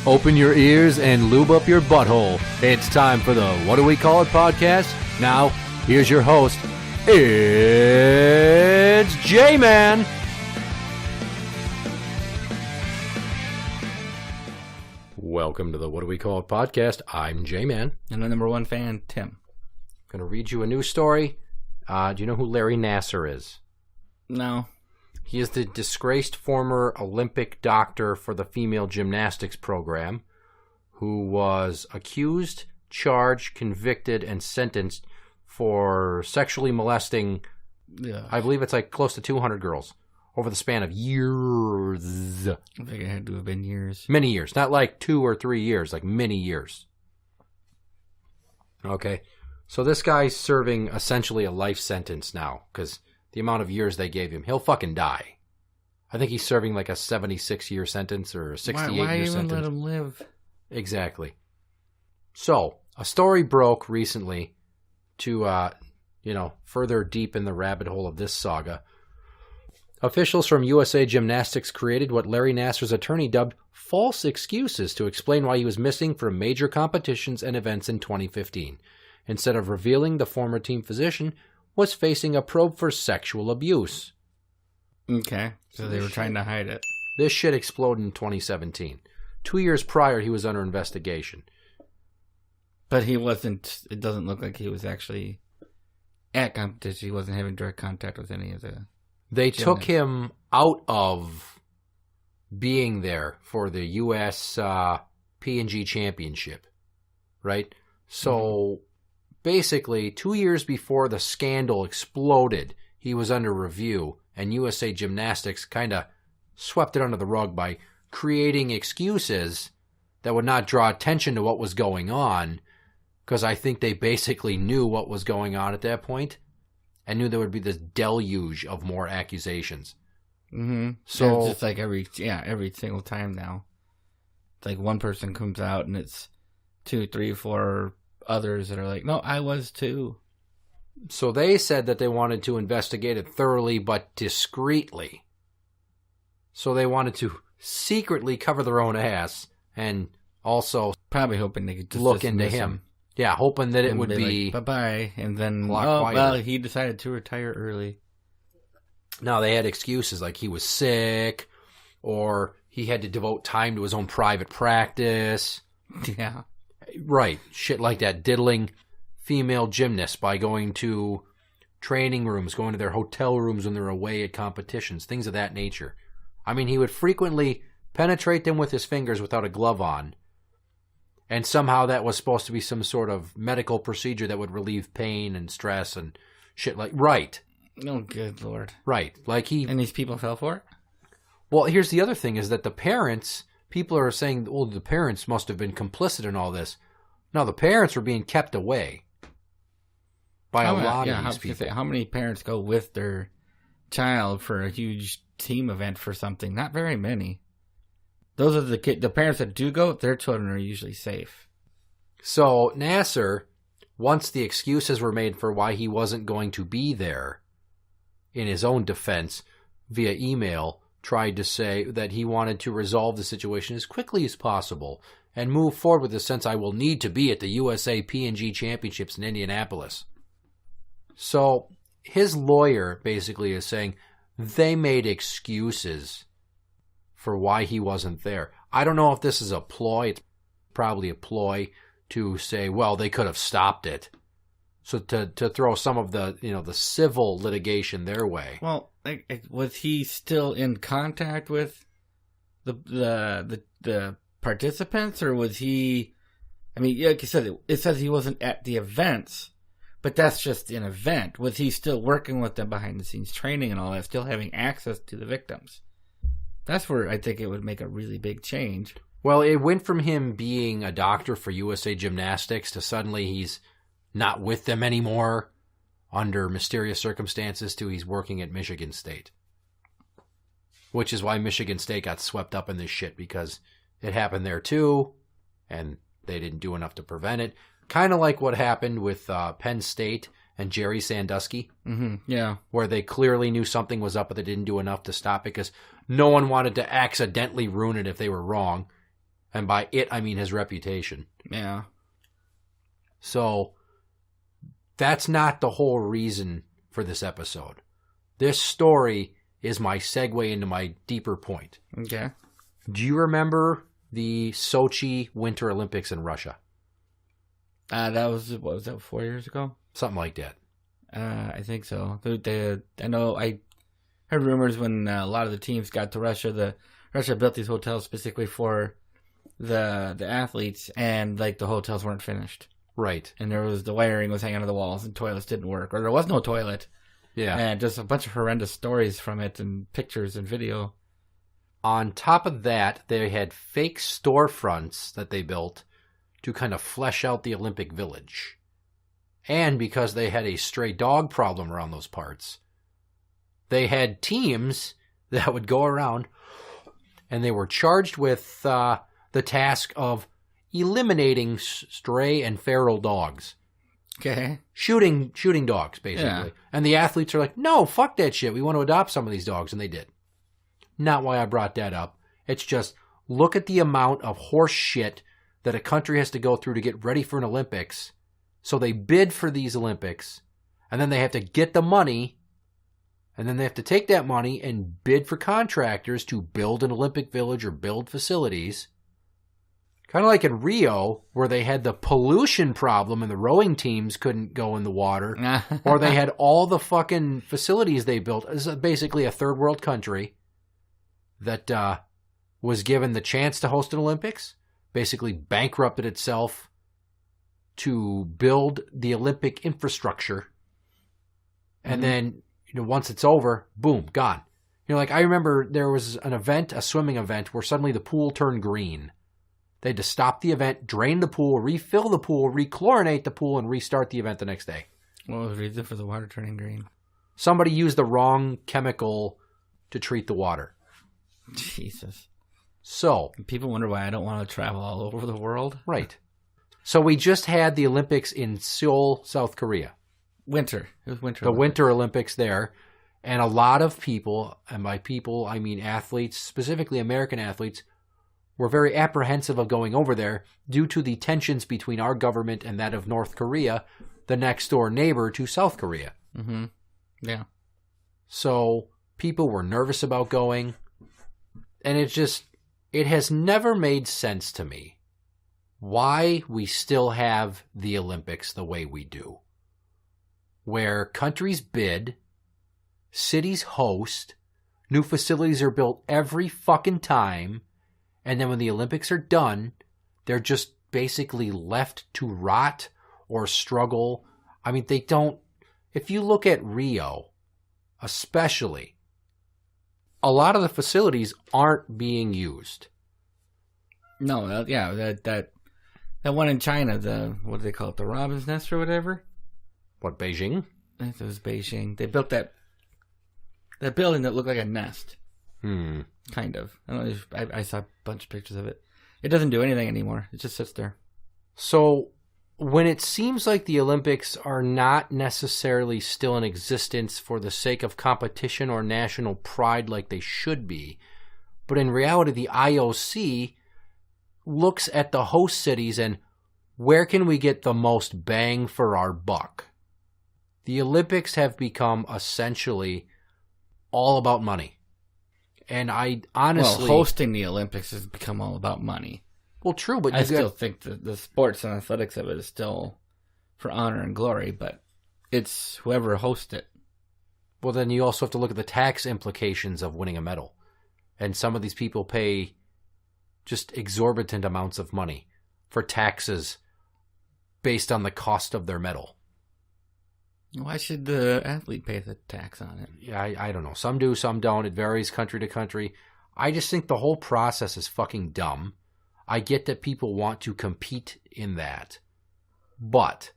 Open your ears and lube up your butthole. It's time for the What Do We Call It podcast. Now, here's your host. It's Jmann. Welcome to the What Do We Call It podcast. I'm Jmann. And the number one fan, Tim. I'm going to read you a news story. Do you know who Larry Nassar is? No. He is the disgraced former Olympic doctor for the female gymnastics program who was accused, charged, convicted, and sentenced for sexually molesting, I believe it's like close to 200 girls over the span of years. I think it had to have been years. Many years. Not like 2 or 3 years, like many years. Okay. So this guy's serving essentially a life sentence now because the amount of years they gave him, he'll fucking die. I think he's serving like a 76-year sentence or a 68-year sentence. Why even let him live? Exactly. So, a story broke recently to, further deepen the rabbit hole of this saga. Officials from USA Gymnastics created what Larry Nassar's attorney dubbed false excuses to explain why he was missing from major competitions and events in 2015. Instead of revealing the former team physician was facing a probe for sexual abuse. Okay, so they were trying to hide it. This shit exploded in 2017. 2 years prior, he was under investigation. But he wasn't, it doesn't look like he was actually at competition. He wasn't having direct contact with any of the They took him out of being there for the U.S. P&G Championship, right? So, basically, 2 years before the scandal exploded, he was under review, and USA Gymnastics kind of swept it under the rug by creating excuses that would not draw attention to what was going on, because I think they basically knew what was going on at that point and knew there would be this deluge of more accusations. Mm-hmm. So it's just like every single time now. It's like one person comes out and it's 2, 3, 4 others that are like, no, I was too. So they said that they wanted to investigate it thoroughly but discreetly. So they wanted to secretly cover their own ass and also probably hoping they could just look into him. Yeah, hoping that it would be like, bye-bye. And then, he decided to retire early. No, they had excuses like he was sick or he had to devote time to his own private practice. Yeah. Right, shit like that, diddling female gymnasts by going to training rooms, going to their hotel rooms when they're away at competitions, things of that nature. I mean, he would frequently penetrate them with his fingers without a glove on, and somehow that was supposed to be some sort of medical procedure that would relieve pain and stress and shit like... Right. Oh, good Lord. Right, like he... And these people fell for it? Well, here's the other thing, is that the parents... People are saying, well, the parents must have been complicit in all this. No, the parents were being kept away by a lot of these people. How many parents go with their child for a huge team event for something? Not very many. Those are the parents that do go, their children are usually safe. So Nassar, once the excuses were made for why he wasn't going to be there, in his own defense, via email, tried to say that he wanted to resolve the situation as quickly as possible and move forward with the sense I will need to be at the USA P&G Championships in Indianapolis. So his lawyer basically is saying they made excuses for why he wasn't there. I don't know if this is a ploy. It's probably a ploy to say, well, they could have stopped it. So to throw some of the the civil litigation their way. Well, was he still in contact with the participants, or was he? I mean, like you said, it says he wasn't at the events, but that's just an event. Was he still working with them behind the scenes, training and all that, still having access to the victims? That's where I think it would make a really big change. Well, it went from him being a doctor for USA Gymnastics to suddenly he's not with them anymore under mysterious circumstances to he's working at Michigan State. Which is why Michigan State got swept up in this shit, because it happened there too, and they didn't do enough to prevent it. Kind of like what happened with Penn State and Jerry Sandusky. Mm-hmm. Yeah. Where they clearly knew something was up, but they didn't do enough to stop it because no one wanted to accidentally ruin it if they were wrong. And by it, I mean his reputation. Yeah. So that's not the whole reason for this episode. This story is my segue into my deeper point. Okay. Do you remember the Sochi Winter Olympics in Russia? That was, what was that, 4 years ago? Something like that. I think so. I know I heard rumors when a lot of the teams got to Russia. Russia built these hotels specifically for the athletes, and like the hotels weren't finished. Right. And the wiring was hanging on the walls, and toilets didn't work, or there was no toilet. Yeah. And just a bunch of horrendous stories from it, and pictures and video. On top of that, they had fake storefronts that they built to kind of flesh out the Olympic Village. And because they had a stray dog problem around those parts, they had teams that would go around, and they were charged with the task of eliminating stray and feral dogs. Okay. Shooting dogs, basically. Yeah. And the athletes are like, no, fuck that shit. We want to adopt some of these dogs. And they did. Not why I brought that up. It's just, look at the amount of horse shit that a country has to go through to get ready for an Olympics. So they bid for these Olympics. And then they have to get the money. And then they have to take that money and bid for contractors to build an Olympic Village or build facilities. Kind of like in Rio, where they had the pollution problem and the rowing teams couldn't go in the water. Or they had all the fucking facilities they built. This is basically a third world country that was given the chance to host an Olympics, basically bankrupted itself to build the Olympic infrastructure. And then, once it's over, boom, gone. Like, I remember there was an event, a swimming event, where suddenly the pool turned green. They had to stop the event, drain the pool, refill the pool, rechlorinate the pool, and restart the event the next day. What was the reason for the water turning green? Somebody used the wrong chemical to treat the water. Jesus. So. People wonder why I don't want to travel all over the world. Right. So we just had the Olympics in Seoul, South Korea. Winter. It was winter. The Winter Olympics there. And a lot of people, and by people I mean athletes, specifically American athletes, were very apprehensive of going over there due to the tensions between our government and that of North Korea, the next door neighbor to South Korea. Mm-hmm. Yeah. So people were nervous about going. And it has never made sense to me why we still have the Olympics the way we do. Where countries bid, cities host, new facilities are built every fucking time, and then when the Olympics are done, they're just basically left to rot or struggle. I mean, they don't... If you look at Rio, especially, a lot of the facilities aren't being used. No, that one in China, what do they call it, the Robin's Nest or whatever? What, Beijing? I think it was Beijing. They built that building that looked like a nest. Kind of. I saw a bunch of pictures of it. It doesn't do anything anymore. It just sits there. So, when it seems like the Olympics are not necessarily still in existence for the sake of competition or national pride like they should be, but in reality the IOC looks at the host cities and where can we get the most bang for our buck? The Olympics have become essentially all about money. And I honestly... Well, hosting the Olympics has become all about money. Well, true, but... I still think the sports and athletics of it is still for honor and glory, but it's whoever hosts it. Well, then you also have to look at the tax implications of winning a medal. And some of these people pay just exorbitant amounts of money for taxes based on the cost of their medal. Why should the athlete pay the tax on it? Yeah, I don't know. Some do, some don't. It varies country to country. I just think the whole process is fucking dumb. I get that people want to compete in that. But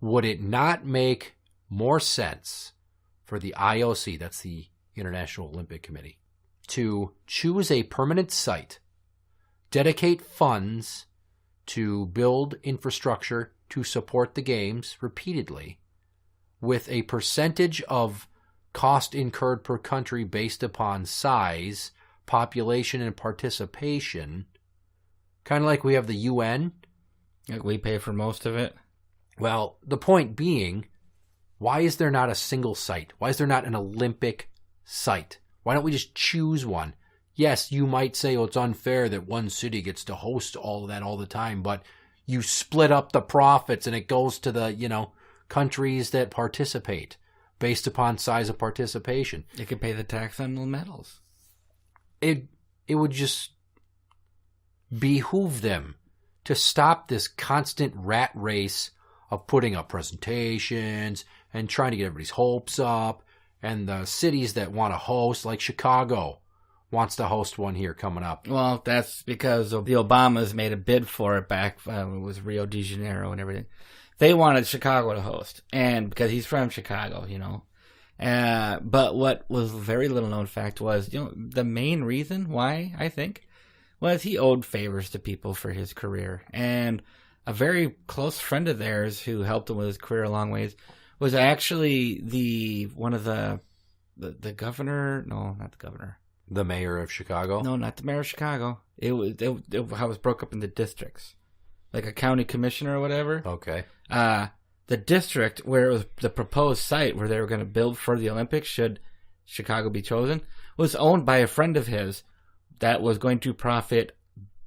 would it not make more sense for the IOC, that's the International Olympic Committee, to choose a permanent site, dedicate funds to build infrastructure to support the games repeatedly, with a percentage of cost incurred per country based upon size, population, and participation, Kind of like we have the UN. Like we pay for most of it. Well, the point being, why is there not a single site? Why is there not an Olympic site? Why don't we just choose one? Yes, you might say, it's unfair that one city gets to host all of that all the time, but you split up the profits and it goes to the, countries that participate based upon size of participation. They could pay the tax on the medals. It would just behoove them to stop this constant rat race of putting up presentations and trying to get everybody's hopes up. And the cities that want to host, like Chicago, wants to host one here coming up. Well, that's because the Obamas made a bid for it back. It was Rio de Janeiro and everything. They wanted Chicago to host, and because he's from Chicago, But what was a very little known fact was, the main reason why, I think, was he owed favors to people for his career. And a very close friend of theirs who helped him with his career a long ways was actually one of the governor. No, not the governor. The mayor of Chicago? No, not the mayor of Chicago. It was broke up into districts, like a county commissioner or whatever. Okay. The district where it was the proposed site where they were going to build for the Olympics, should Chicago be chosen, was owned by a friend of his that was going to profit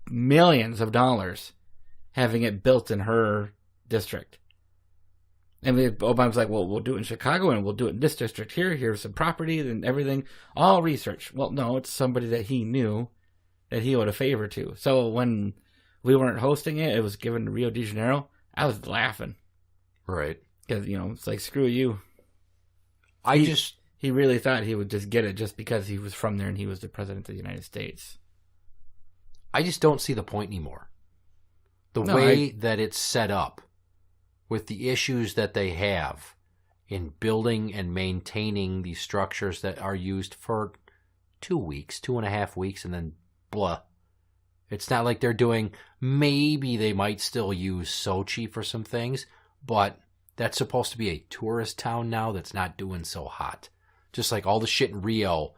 millions of dollars having it built in her district. And Obama's like, well, we'll do it in Chicago and we'll do it in this district here. Here's some property and everything. All research. Well, no, it's somebody that he knew that he owed a favor to. So when we weren't hosting it, it was given to Rio de Janeiro. I was laughing. Right. Because, it's like, screw you. He really thought he would just get it just because he was from there and he was the president of the United States. I just don't see the point anymore. That it's set up with the issues that they have in building and maintaining these structures that are used for 2 weeks, 2.5 weeks, and then blah. It's not like they're doing, maybe they might still use Sochi for some things, but that's supposed to be a tourist town now that's not doing so hot. Just like all the shit in Rio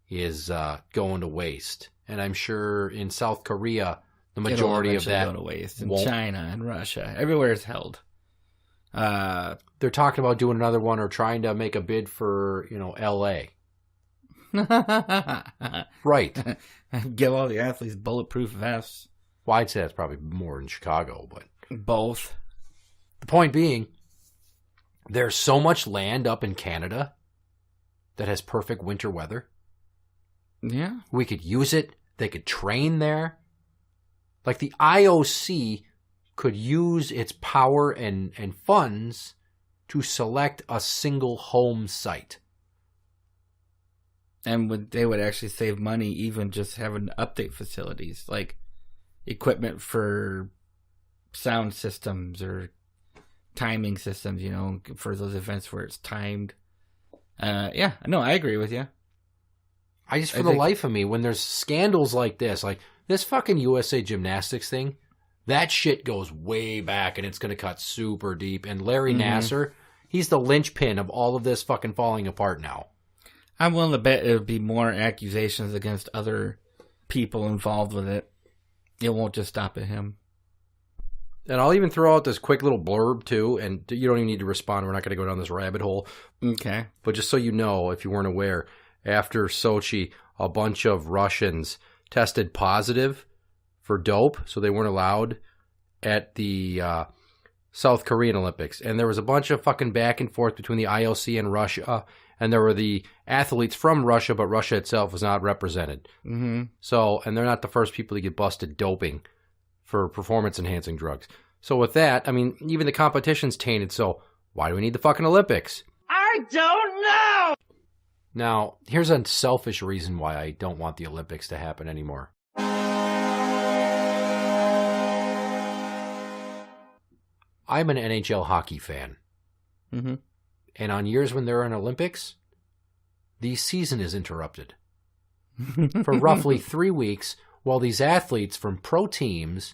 is going to waste. And I'm sure in South Korea, the majority of that go to waste. In China and Russia, everywhere is held. They're talking about doing another one or trying to make a bid for, L.A. Right. Give all the athletes bulletproof vests. Well, I'd say that's probably more in Chicago, but both. The point being, there's so much land up in Canada that has perfect winter weather. Yeah. We could use it. They could train there. Like the IOC could use its power and funds to select a single home site. And they would actually save money even just having update facilities, like equipment for sound systems or timing systems, for those events where it's timed. I agree with you. For the life of me, when there's scandals like this fucking USA Gymnastics thing, that shit goes way back and it's going to cut super deep. And Larry Nassar, he's the linchpin of all of this fucking falling apart now. I'm willing to bet it would be more accusations against other people involved with it. It won't just stop at him. And I'll even throw out this quick little blurb, too, and you don't even need to respond. We're not going to go down this rabbit hole. Okay. But just so you know, if you weren't aware, after Sochi, a bunch of Russians tested positive for dope, so they weren't allowed at the South Korean Olympics. And there was a bunch of fucking back and forth between the IOC and Russia, and there were the athletes from Russia, but Russia itself was not represented. Mm-hmm. So, and they're not the first people to get busted doping for performance-enhancing drugs. So with that, I mean, even the competition's tainted, so why do we need the fucking Olympics? I don't know! Now, here's a selfish reason why I don't want the Olympics to happen anymore. I'm an NHL hockey fan. Mm-hmm. And on years when there are an Olympics, the season is interrupted for roughly 3 weeks while these athletes from pro teams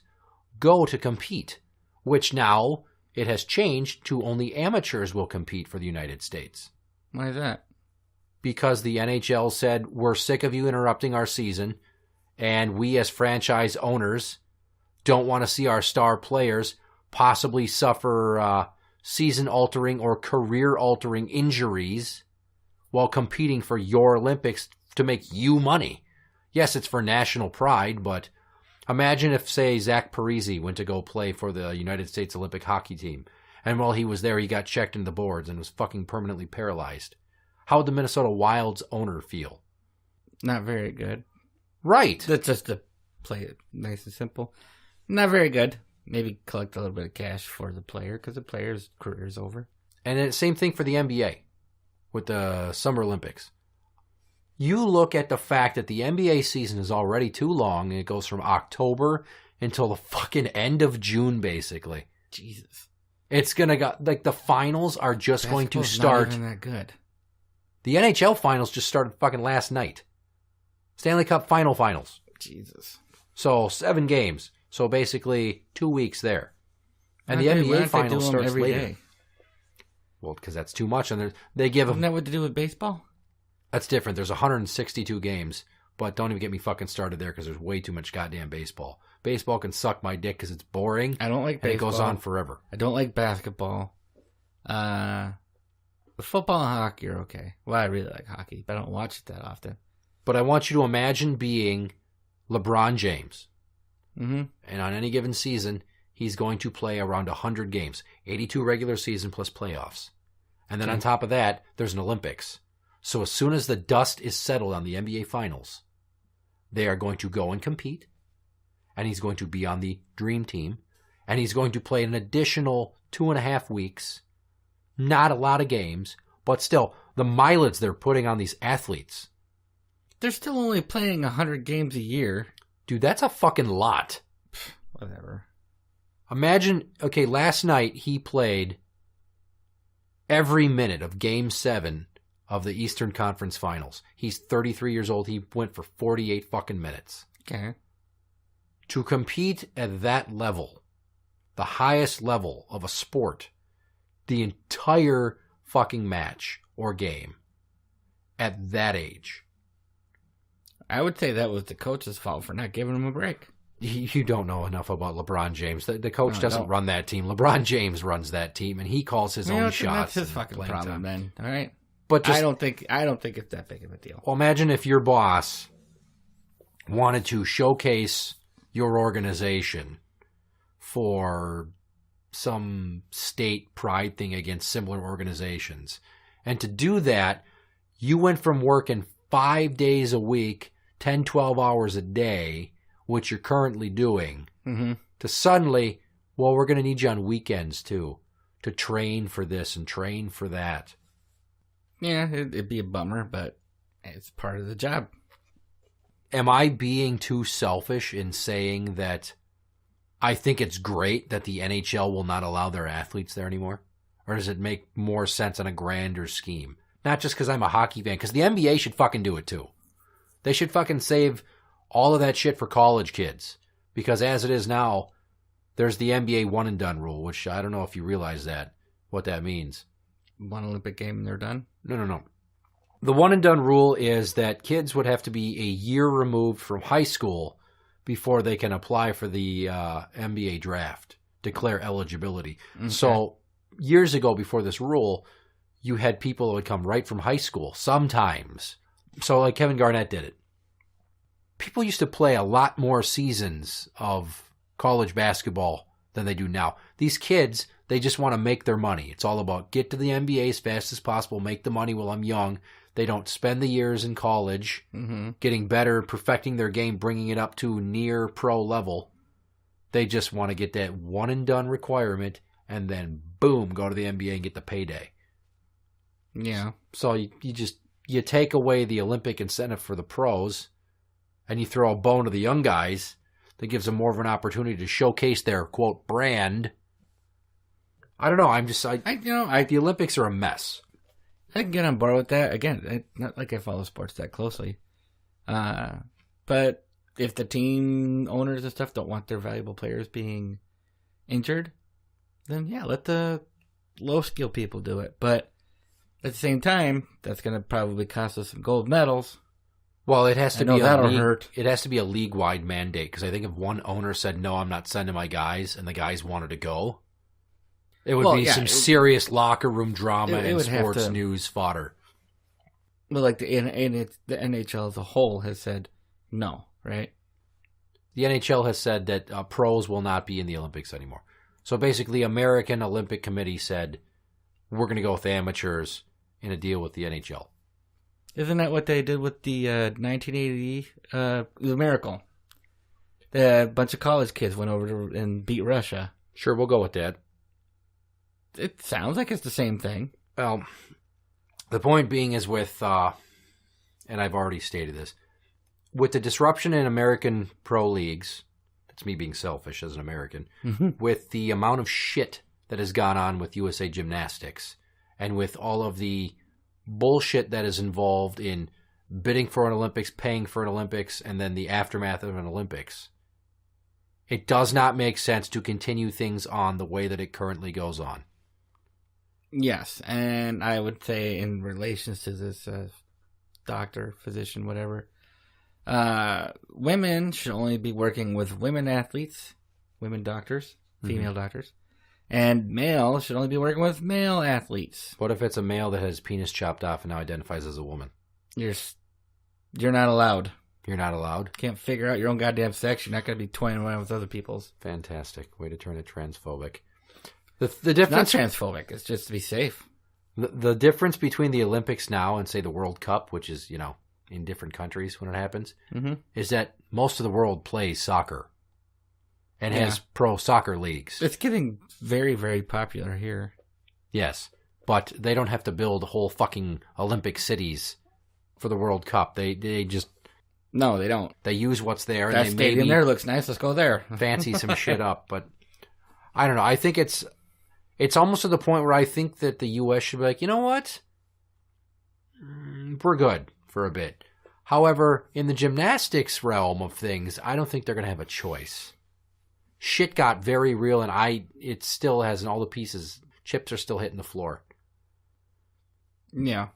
go to compete, which now it has changed to only amateurs will compete for the United States. Why is that? Because the NHL said, we're sick of you interrupting our season, and we as franchise owners don't want to see our star players possibly suffer season-altering or career-altering injuries while competing for your Olympics to make you money. Yes, it's for national pride, but imagine if, say, Zach Parise went to go play for the United States Olympic hockey team, and while he was there, he got checked into the boards and was fucking permanently paralyzed. How would the Minnesota Wild's owner feel? Not very good. Right. That's just to play it nice and simple. Not very good. Maybe collect a little bit of cash for the player because the player's career is over. And then same thing for the NBA with the Summer Olympics. You look at the fact that the NBA season is already too long, and it goes from October until the fucking end of June, basically. Jesus. It's going to go, like, the finals are just going to start. Not even that good. The NHL finals just started fucking last night. Stanley Cup finals. Jesus. So 7 games. So basically 2 weeks there. And the NBA finals starts every later. Day? Well, because that's too much. And they give them. Isn't that what to do with baseball? That's different. There's 162 games. But don't even get me fucking started there because there's way too much goddamn baseball. Baseball can suck my dick because it's boring. I don't like baseball. And it goes on forever. I don't like basketball. Football and hockey are okay. Well, I really like hockey, but I don't watch it that often. But I want you to imagine being LeBron James. Mm-hmm. And on any given season, he's going to play around 100 games. 82 regular season plus playoffs. And then on top of that, there's an Olympics. So as soon as the dust is settled on the NBA Finals, they are going to go and compete. And he's going to be on the Dream Team. And he's going to play an additional 2.5 weeks. Not a lot of games, but still, the mileage they're putting on these athletes. They're still only playing 100 games a year. Dude, that's a fucking lot. Whatever. Imagine, okay, last night he played every minute of Game 7 of the Eastern Conference Finals. He's 33 years old. He went for 48 fucking minutes. Okay. To compete at that level, the highest level of a sport, the entire fucking match or game at that age. I would say that was the coach's fault for not giving him a break. You don't know enough about LeBron James. The coach doesn't run that team. LeBron James runs that team, and he calls his own shots. That's his fucking problem, then. All right. But I don't think it's that big of a deal. Well, imagine if your boss wanted to showcase your organization for some state pride thing against similar organizations. And to do that, you went from working 5 days a week, 10, 12 hours a day, which you're currently doing, to suddenly, well, we're going to need you on weekends too, to train for this and train for that. Yeah, it'd be a bummer, but it's part of the job. Am I being too selfish in saying that I think it's great that the NHL will not allow their athletes there anymore? Or does it make more sense on a grander scheme? Not just because I'm a hockey fan, because the NBA should fucking do it too. They should fucking save all of that shit for college kids. Because as it is now, there's the NBA one and done rule, which I don't know if you realize that, what that means. One Olympic game and they're done? No. The one and done rule is that kids would have to be a year removed from high school before they can apply for the NBA draft, declare eligibility. Okay. So years ago before this rule, you had people that would come right from high school sometimes. So like Kevin Garnett did it. People used to play a lot more seasons of college basketball than they do now. These kids, they just want to make their money. It's all about get to the NBA as fast as possible, make the money while I'm young. They don't spend the years in college getting better, perfecting their game, bringing it up to near pro level. They just want to get that one and done requirement and then boom, go to the NBA and get the payday. Yeah. So you take away the Olympic incentive for the pros and you throw a bone to the young guys that gives them more of an opportunity to showcase their quote brand. I don't know. The Olympics are a mess. I can get on board with that. Again, not like I follow sports that closely. But if the team owners and stuff don't want their valuable players being injured, then yeah, let the low-skill people do it. But at the same time, that's going to probably cost us some gold medals. Well, it has to be that'll hurt. It has to be a league-wide mandate, because I think if one owner said, no, I'm not sending my guys, and the guys wanted to go, it would be some serious locker room drama and sports news fodder. Well, like the NHL as a whole has said no, right? The NHL has said that pros will not be in the Olympics anymore. So basically, American Olympic Committee said, we're going to go with amateurs in a deal with the NHL. Isn't that what they did with the 1980 the Miracle? A bunch of college kids went over and beat Russia. Sure, we'll go with that. It sounds like it's the same thing. Well, the point being is with, and I've already stated this, with the disruption in American pro leagues, that's me being selfish as an American, with the amount of shit that has gone on with USA Gymnastics, and with all of the bullshit that is involved in bidding for an Olympics, paying for an Olympics, and then the aftermath of an Olympics, it does not make sense to continue things on the way that it currently goes on. Yes, and I would say in relations to this doctor, physician, whatever, women should only be working with women athletes, women doctors, female doctors, and male should only be working with male athletes. What if it's a male that has penis chopped off and now identifies as a woman? You're not allowed. You're not allowed? Can't figure out your own goddamn sex. You're not going to be toying around with other people's. Fantastic. Way to turn it transphobic. The difference, not transphobic. It's just to be safe. The difference between the Olympics now and, say, the World Cup, which is, in different countries when it happens, is that most of the world plays soccer and has pro soccer leagues. It's getting very, very popular here. Yes, but they don't have to build whole fucking Olympic cities for the World Cup. They just... No, they don't. They use what's there. That and they stadium there looks nice. Let's go there. Fancy some shit up, but I don't know. I think it's almost to the point where I think that the U.S. should be like, you know what? We're good for a bit. However, in the gymnastics realm of things, I don't think they're going to have a choice. Shit got very real, and it still hasn't. All the pieces, chips are still hitting the floor. Yeah.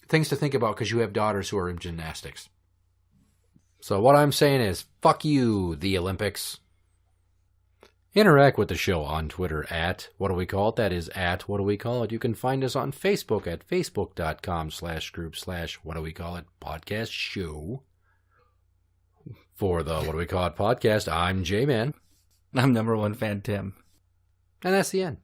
Things to think about because you have daughters who are in gymnastics. So what I'm saying is, fuck you, the Olympics. Interact with the show on Twitter at What Do We Call It? That is at What Do We Call It? You can find us on Facebook at facebook.com/group/What Do We Call It podcast show. For the What Do We Call It podcast, I'm Jmann. I'm number one fan, Tim. And that's the end.